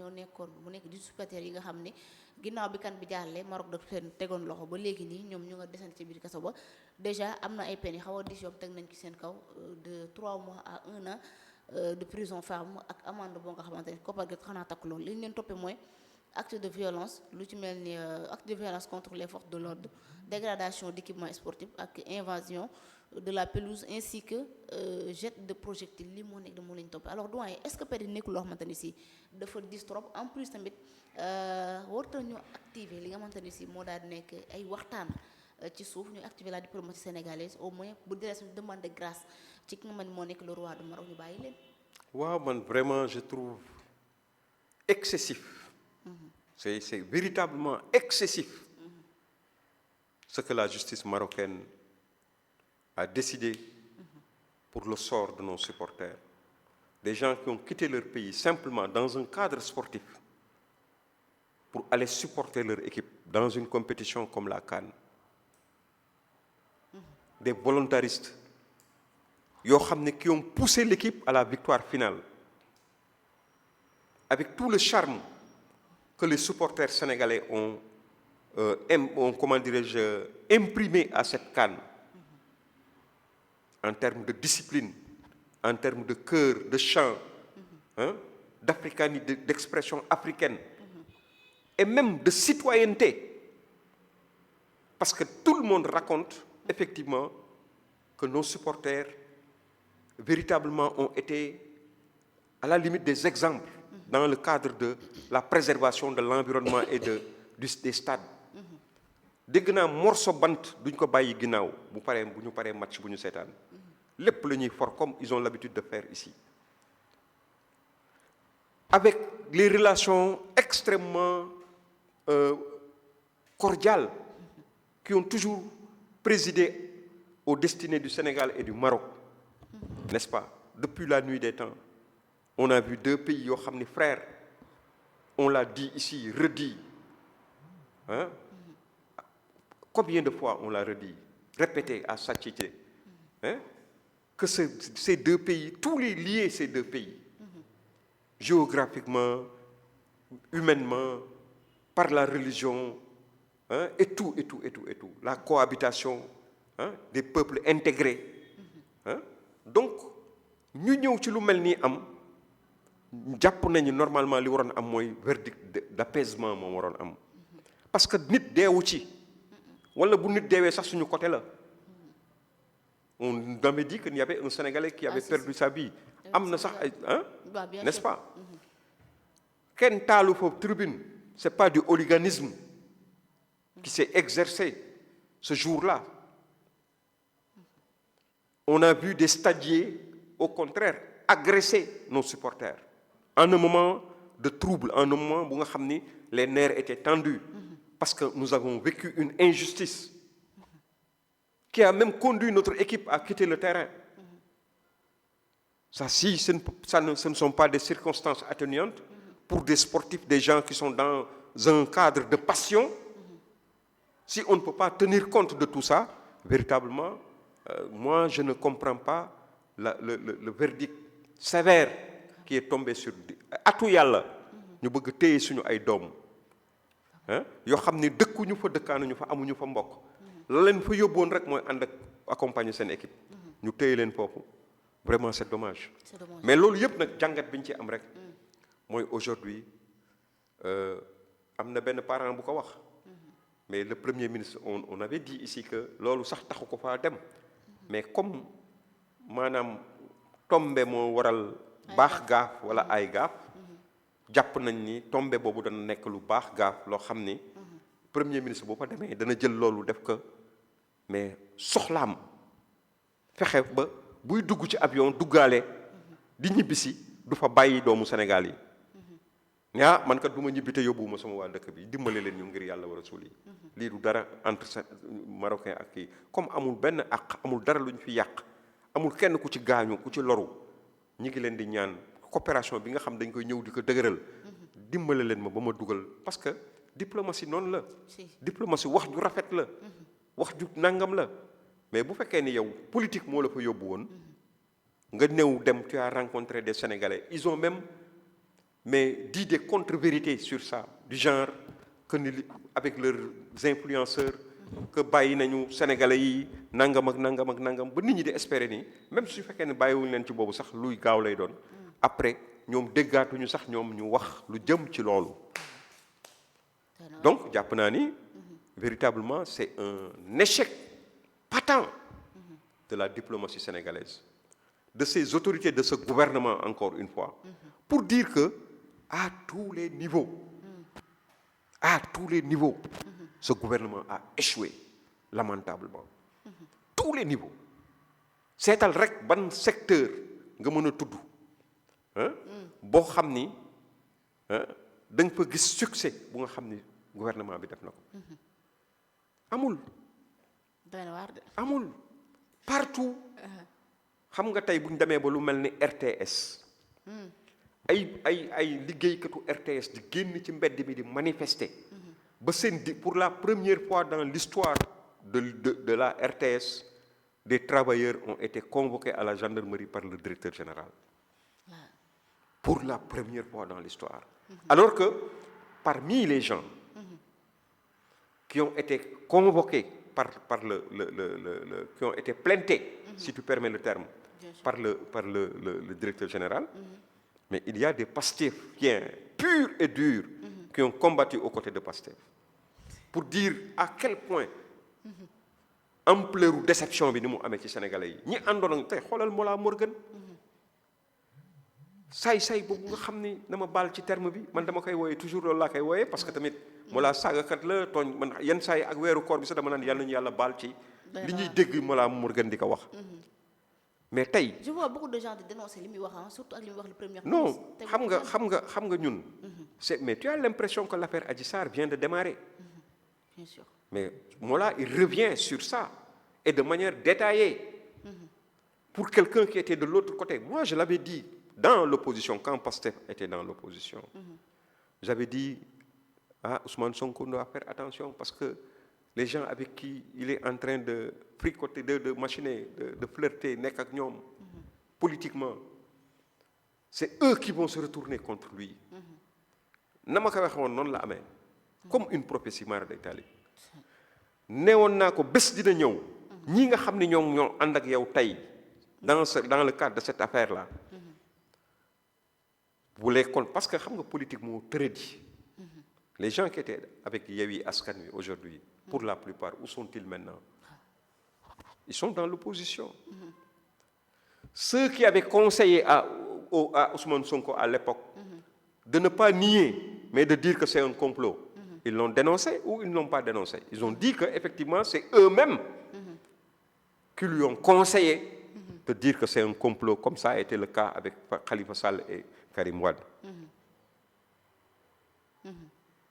ñoo nekkoon mu nekk di supporters yi nga xam ne ginnaaw bi kan bi jàllee Maroc daf leen tegoon loxo ba léegi nii ñoom ñu nga desandi ci biir kaso ba déjà am na ay peines yi xaw a dis yob teg nañ ci seen kaw de 3 mois à 1 an de prison ferme ak amende boo nga xamante ne koppar gi xanaa takk loolu li ñu leen toppee mooy acte de violence lu ci mel ni acte de violence contre les forces de l'ordre dégradation d'équipement sportif ak invasion de la pelouse ainsi que jet de projectile lii moo nekk da moo lañu toppee alors doyen est-ce que peut-être nekkul loo xamante ni si dafa dis trop en plus tamit warta ñu activer li nga xamante ni si moo daal di nekk ay waxtaan ci suuf ñu activer la diplomatie sénégalaise au moins bu dee suñu demande de grâce ci ki nga xam ne moo nekk le roi du Maroc ñu bàyyi leen. waaw man vraiment je trouve excessif. C'est véritablement excessif ce que la justice marocaine a décidé pour le sort de nos supporters. Des gens qui ont quitté leur pays simplement dans un cadre sportif pour aller supporter leur équipe dans une compétition comme la CAN. Des volontaristes qui ont poussé l'équipe à la victoire finale avec tout le charme que les supporters sénégalais ont comment dirais-je, imprimé à cette CAN en termes de discipline, en termes de cœur, de chant, d'africanisme, d'expression africaine, et même de citoyenneté. Parce que tout le monde raconte effectivement que nos supporters véritablement ont été à la limite des exemples dans le cadre de la préservation de l'environnement et des stades. dégg naa morceau bant duñ ko bàyyi ginnaaw bu ñu paree match bu ñu seetaan lépp la ñuy for comme ils ont l'habitude de faire ici. Avec les relations extrêmement cordiales qui ont toujours présidé aux destinées du Sénégal et du Maroc, n'est-ce pas? Depuis la nuit des temps, on a vu deux pays yoo xam ni frères, on l'a dit ici, redit, hein? Combien de fois on l'a redit, répété à satiété, hein? Que ces deux pays, tous les liés ces deux pays, géographiquement, humainement, par la religion, hein? et tout, la cohabitation, hein? Des peuples intégrés, hein? Donc ñu ñëw ci lu mel nii am jàpp nañu normalement li waroon am mooy verdict d'apaisement moom waroon am parce que nit deewu ci wala bu nit deewee sax suñu côté la. On avait dit qu'il y avait un Sénégalais qui avait perdu sa vie am na sax ay hein, n'est-ce pas? Kenn taalu foofu tribune, c'est pas du hooliganisme qui s'est exercé ce jour-là. On a vu des stadiers, au contraire, agresser nos supporters. En un moment de trouble, en un moment où les nerfs étaient tendus, parce que nous avons vécu une injustice qui a même conduit notre équipe à quitter le terrain. Ça, si ce ne sont pas des circonstances atténuantes pour des sportifs, des gens qui sont dans un cadre de passion, si on ne peut pas tenir compte de tout ça, véritablement, moi, je ne comprends pas le verdict sévère qui est tombé sur atu yàlla ñu bëgg téye suñu ay doom yoo xam ne dëkkuñu fa dëkkaanuñu fa amuñu fa mbokk la leen fa yóbboon rek mooy ànd ak accompagner seen équipe ñu téye leen foofu vraiment c'est dommage. Mais loolu yëpp nag jàngat bi ñu ci am rek mooy aujourd'hui am na benn parent bu ko wax mais le premier ministre on avait dit ici que loolu sax taxu ko faa dem mais comme maanaam tombe moo waral baax gaaf wala ay gaaf jàpp nañ ni tombe boobu dana nekk lu baax gaaf loo xam ni premier ministre boo fa demee dana jël loolu def ko mais soxlaam fexe ba buy dugg ci avion duggaale di ñibbisi du fa bàyyi doomu Sénégal yi ne man kat du ma ñibbi te yóbbuwuma sama waa dëkk bi dimbale leen ñu ngir yàlla war a suul yi lii du dara entre marocain ak kii comme amul benn àq amul dara lu ñu fi yàq amul kenn ku ci gaañu ku ci loru ñi ngi leen di ñaan coopération bi nga xam dañ koy ñëw di ko dëgëral dimbale leen ma ba ma dugal parce que diplomatie noonu la diplomatie wax ju rafet la wax ju nangam la mais bu fekkee ni yow politique moo la fa yóbbu woon nga ñëw dem tu as rencontré des Sénégalais ils ont même mais dit des contre-vérités sur ça du genre que ni avec leurs influenceurs que bàyyi nañu sénégalais yi nangam ak nangam ak nangam ba nit ñi di espérer nii même su fekkee ne bàyyiwuñu leen ci boobu sax luy gaaw lay doon après ñoom déggaatuñu sax ñoom ñu wax lu jëm ci loolu. Donc jàpp naa ni véritablement c'est un échec patent de la diplomatie sénégalaise, de ces autorités, de ce gouvernement encore une fois, pour dire que à tous les niveaux, ce gouvernement a échoué lamentablement. Tous les niveaux. seetal rek ban secteur nga mën a tudd boo xam ni da nga fa gis succès bu nga xam ni gouvernement bi def na ko. amul. amul partout. xam nga tey bu ñu demee ba lu mel ni RTS. ay liggéeykatu RTS di génn ci mbedd mi di manifester. ba seen pour la première fois dans l'histoire de la RTS, des travailleurs ont été convoqués à la gendarmerie par le directeur général. Pour la première fois dans l'histoire. Alors que parmi les gens qui ont été convoqués par qui ont été plaintés, si tu permets le terme, par le directeur général, mais il y a des pastéfiens purs et durs qui ont combattu aux côtés de Pastef. Pour dire à quel point ampleur ou déception bi ni mu amee ci Sénégalais yi ñi àndoon ak tey xoolal Mollah Morgun saay boobu nga xam ni dama baal ci terme bi man dama koy wooyee toujours loolu laa koy wooyee parce que tamit Mollah saagakat la tooñ man yenn saa yi ak weeru koor bi sax dama naan yàlla nañu yàlla baal ci li ñuy dégg Mollah Morgun di ko wax. mais tey. je vois beaucoup de gens di dénoncer li muy wax surtout ak li muy wax le premier. non xam nga ñun. c'est mais tu as l'impression que l'affaire Adji Sarr vient de démarrer. Bien sûr. Mais Mollah, il revient sur ça, et de manière détaillée. Pour quelqu'un qui était de l'autre côté. Moi, je l'avais dit dans l'opposition, quand Pastef était dans l'opposition. J'avais dit, Ousmane Sonko doit faire attention, parce que les gens avec qui il est en train de fricoter, de machiner, de flirter, nekk ak ñoom, politiquement, c'est eux qui vont se retourner contre lui. Na ma ko waxee woon noonu la amee. Comme une prophétie mara d'Italie neewoon naa ko bés dina ñëw ñi nga xam ne ñoom ñoo ànd ak yow tey dans le cadre de cette affaire là bu les kon parce que xam nga politique moo tëradi les gens qui étaient avec Yewwi Askan Wi aujourd'hui pour la plupart où sont-ils maintenant? Ils sont dans l'opposition. Ceux qui avaient conseillé à Ousmane Sonko à l'époque de ne pas nier mais de dire que c'est un complot. Ils l'ont dénoncé ou ils ne l'ont pas dénoncé? Ils ont dit qu'effectivement, c'est eux-mêmes qui lui ont conseillé de dire que c'est un complot, comme ça a été le cas avec Khalifa Sall et Karim Wade.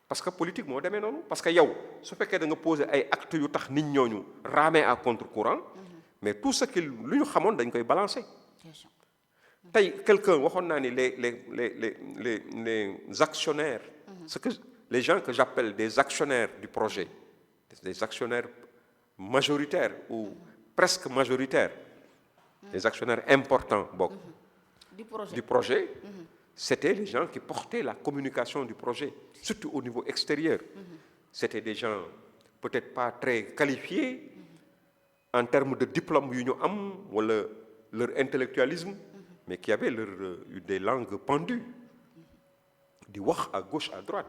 Parce que politique moo demee noonu parce que yow su fekkee da nga poser ay actes yu tax nit ñooñu ramer à contre-courant mais tout ce qui lu ñu xamoon dañ koy balancer. tey quelqu'un waxoon naa ni les actionnaires. Les gens que j'appelle des actionnaires du projet, des actionnaires majoritaires ou presque majoritaires, des actionnaires importants du projet, c'était les gens qui portaient la communication du projet, surtout au niveau extérieur. C'était des gens peut-être pas très qualifiés en termes de diplôme yu ñu am wala leur intellectualisme, mais qui avaient des langues pendues, di wax à gauche à droite.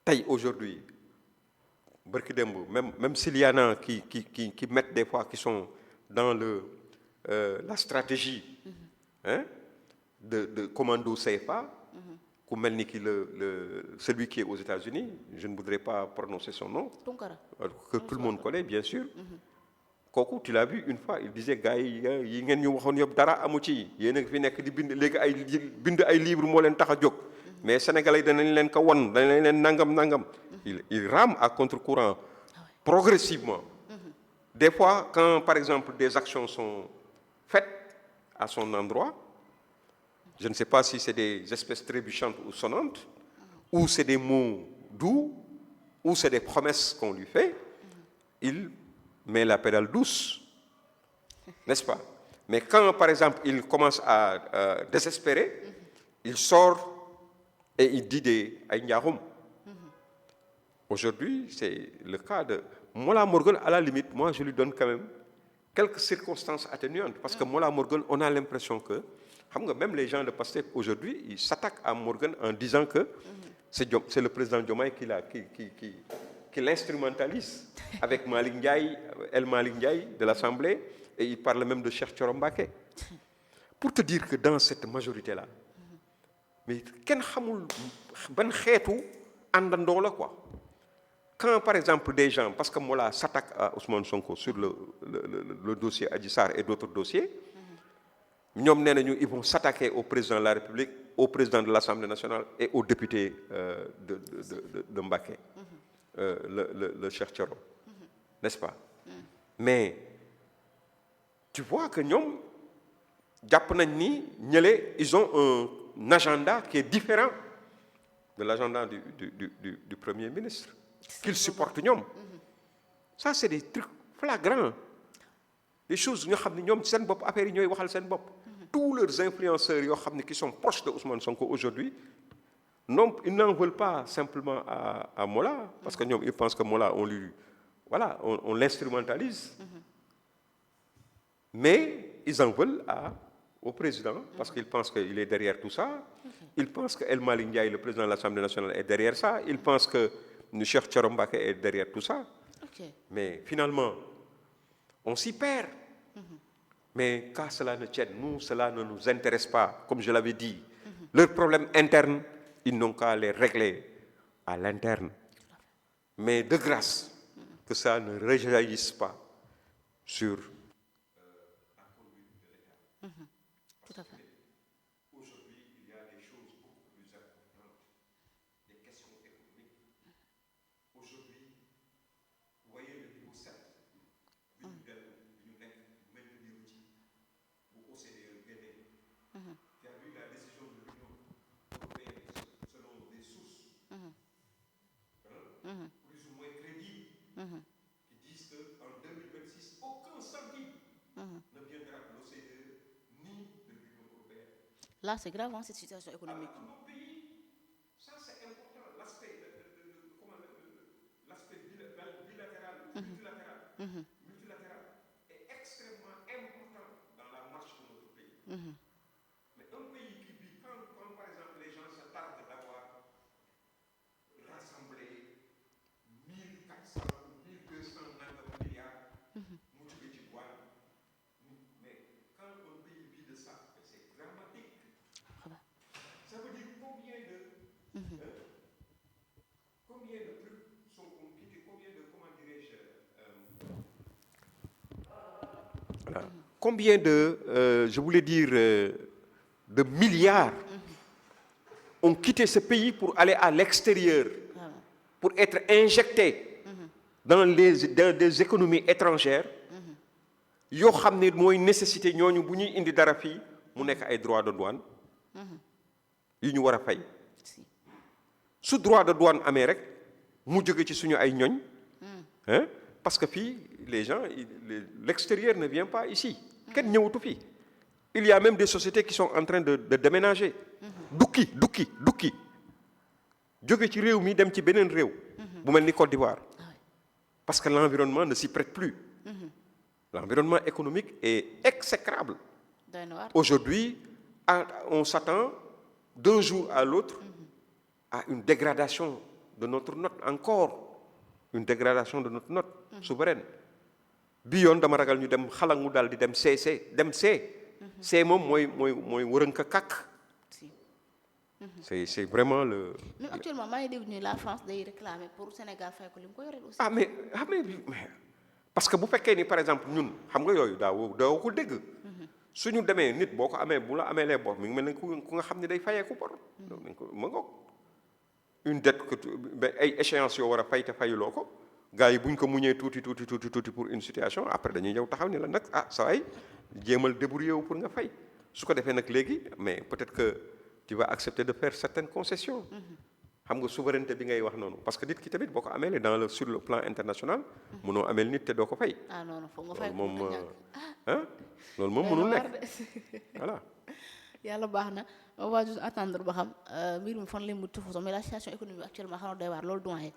Tey aujourd'hui barki démb même s'il y en a qui mettent des fois qui sont dans la stratégie de commando CFA ku mel ni ki celui qui est aux États-Unis, je ne voudrais pas prononcer son nom, que tout le monde connaît bien sûr. Kooku tu l'as vu une fois il disait gars yi ngeen ñu waxoon yëpp dara amu ci yéen a fi nekk di bind léegi bind ay livre moo leen tax a jóg. Mais Sénégalais danañ leen ko won danañ leen nangam. Il rame à contre-courant progressivement. Des fois, quand par exemple des actions sont faites à son endroit, je ne sais pas si c'est des espèces trébuchantes ou sonnantes, ou c'est des mots doux, ou c'est des promesses qu'on lui fait, il met la pédale douce, n'est-ce pas? Mais quand par exemple il commence à désespérer, il sort et il dit des ay njaaxum. Aujourd'hui, c'est le cas de Mollah Morgun. À la limite, moi, je lui donne quand même quelques circonstances atténuantes. Parce que Mollah Morgun, on a l'impression que, même les gens de Pastef aujourd'hui, ils s'attaquent à Morgun en disant que c'est le président Diomaye qui l'instrumentalise avec Malick Ndiaye, El Malick Ndiaye de l'Assemblée, et il parle même de Cheikh Thioro Mbacké. Pour te dire que dans cette majorité-là, mais kenn xamul ban xeetu àndandoo la quoi. Quand par exemple des gens, parce que Mollah s'attaque à Ousmane Sonko sur le dossier Adji Sarr et d'autres dossiers, ñoom nee nañu ils vont s'attaquer au président de la République, au président de l'Assemblée nationale et au député de Mbacké, le Cheikh Thioro, n'est-ce pas? Mais tu vois que ñoom jàpp nañ ni ñële ils ont un agenda qui est différent de l'agenda du Premier ministre qu'ils supportent ñoom. Ça c'est des trucs flagrants, des choses nga xam ne ñoom seen bopp affaire yi ñooy waxal seen bopp. Tous leurs influenceurs yoo xam ne qui sont proches de Ousmane Sonko aujourd'hui, non, ils n'en veulent pas simplement à Mollah, parce que ñoom ils pensent que Mollah on l'instrumentalise, mais ils en veulent au président, parce qu'ils pensent qu'il est derrière tout ça. Ils pensent que El Malick Ndiaye, le président de l'Assemblée nationale, est derrière ça. Ils pensent que Cheikh Thioro Mbacké est derrière tout ça. Mais finalement, on s'y perd. Mais qu'à cela ne tienne, nous, cela ne nous intéresse pas. Comme je l'avais dit, leurs problèmes internes, ils n'ont qu'à les régler à l'interne. Mais de grâce, que ça ne rejaillisse pas sur tout à fait. Aujourd'hui, il y a des choses beaucoup plus importantes, des questions économiques. Aujourd'hui, vous voyez le niveau 7, bi ñu nekk maintenir ci bu OCDE génnee. Tu as vu la décision de l'Union européenne selon des sources plus ou moins crédibles qui disent qu'en 2026, aucun centime ne viendra de l'OCDE ni de l'Union européenne. Là, c'est grave, cette situation économique. Alors, nos pays, ça c'est important, l'aspect bilatéral, multilatéral est extrêmement important dans la marche de notre pays. Mais un pays qui vit, quand par exemple les gens se tardent d'avoir rassemblé 1400 ou 1200 milliards, mu jóge ci boîte, mais quand un pays vit de ça, c'est dramatique. Ça veut dire combien de trucs sont compliqués, comment dirais-je, voilà. Combien je voulais dire, de milliards ont quitté ce pays pour aller à l'extérieur, pour être injectés dans des économies étrangères, yoo xam ne mooy nécessité ñooñu bu ñuy indi dara fii mu nekk ay droits de douane yu ñu war a fay. Su droit de douane amee rek mu jóge ci suñu ay ñoñ, parce que fii les gens l'extérieur ne vient pas ici, kenn ñëwatu fii. Il y a même des sociétés qui sont en train de déménager. dukki jóge ci réew mi dem ci beneen réew bu mel ni Côte d'Ivoire, parce que l'environnement ne s'y prête plus. L'environnement économique est exécrable. Aujourd'hui, on s'attend d'un jour à l'autre à une dégradation de notre note, encore une dégradation de notre note souveraine. Bi yoon dama ragal ñu dem xalangu daal di dem C moom mooy wërënka kàkk. C'est vraiment le. Même actuellement maa ngi dégg ñu la France day réclamer pour Sénégal fay ko li mu ko yoreel aussi. mais parce que bu fekkee ni par exemple ñun xam nga yooyu daaw ko dégg. suñu demee nit boo ko amee bu la amee les bor mi ngi mel ne ku nga xam ne day fayeeku bor. dañ ko ma ngoog une dette que ay échéances yoo war a fay te fayuloo ko gars yi buñ ko muñee tuuti pour une situation après dañuy ñëw taxaw ni la nag saa waay jéemal débrouiller wu pour nga fay su ko defee nag léegi mais peut-être que tu vas accepter de faire certaines concessions. xam nga souveraineté bi ngay wax noonu parce que nit ki tamit boo ko amee sur le plan international. mënoo ameel nit te doo ko fay. non foog nga fay ko loolu moom mënul nekk voilà. yàlla baax na on va juste attendre ba xam mbir mi fan lay mujj de toute façon mais la situation économique actuellement xanaa doy waar loolu doyen.